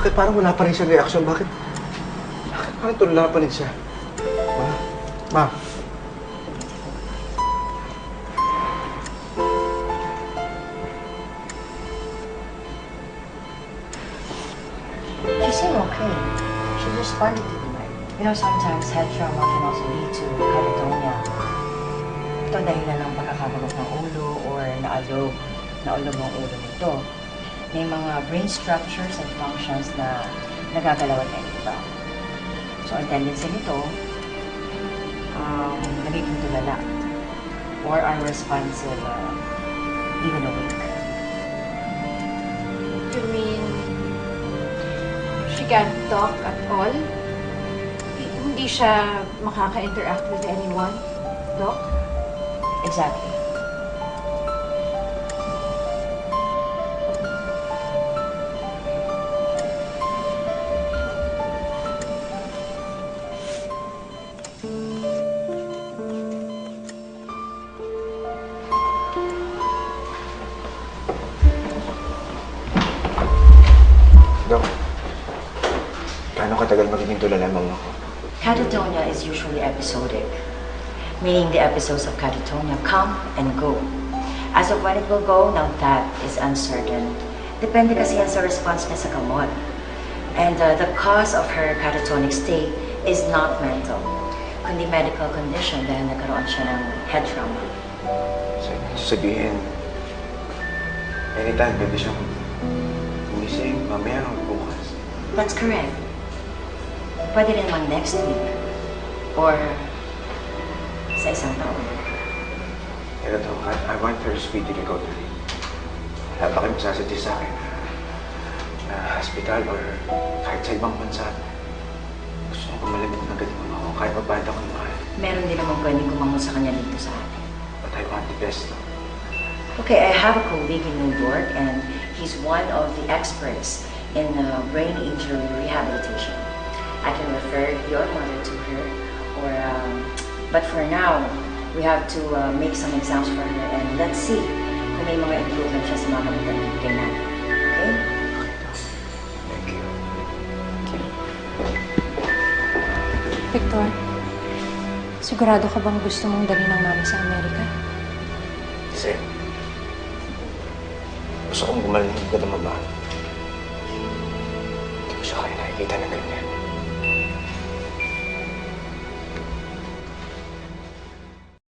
Bakit parang wala pa rin siyang reaksyon? Bakit parang tulala pa rin siya? Ma? She seemed okay. She responded to the night. You know, sometimes head trauma can also lead to catatonia. Ito dahil na ng pagkakabagot ng ulo or naalog ang ulo nito. May mga brain structures and functions na nagagalaw at iba. So, ang tendency nito, nagiging tulala or unresponsive even awake. You mean she can't talk at all? Hindi siya makaka-interact with anyone, Doc? Exactly. Dok, gaano katagal magiging tulala ang mama ko? Catatonia is usually episodic, meaning the episodes of catatonia come and go. As of when it will go, now that is uncertain. Depende kasi yan sa response niya sa gamot. And the cause of her catatonic state is not mental, kundi medical condition dahil nagkaroon siya ng head trauma. So, sabihin, anytime pwede siyang gumising, mamaya o bukas. That's correct. Pwede rin naman next week or sa isang taon. Pero to, I want her speedy recovery. Wala ba kayo magsasuggest sa akin na hospital or kahit sa ibang bansa? Gusto ko malamig na ganyan ako kahit mabanda ko naman. Meron din naman pwedeng gumangon sa kanya dito sa atin. But I want the best. Okay, I have a colleague in New York and he's one of the experts in brain injury rehabilitation. I can refer your mother to her or but for now, we have to make some exams for her and let's see kung may mga improvement siya sa mga bigay natin. Okay? Thank you. Victor, sigurado ka bang gusto mong dali ng mama sa Amerika? Kasi, gusto kong gumaling ka ng mama. Hindi ko siya kaya nakikita na ganyan.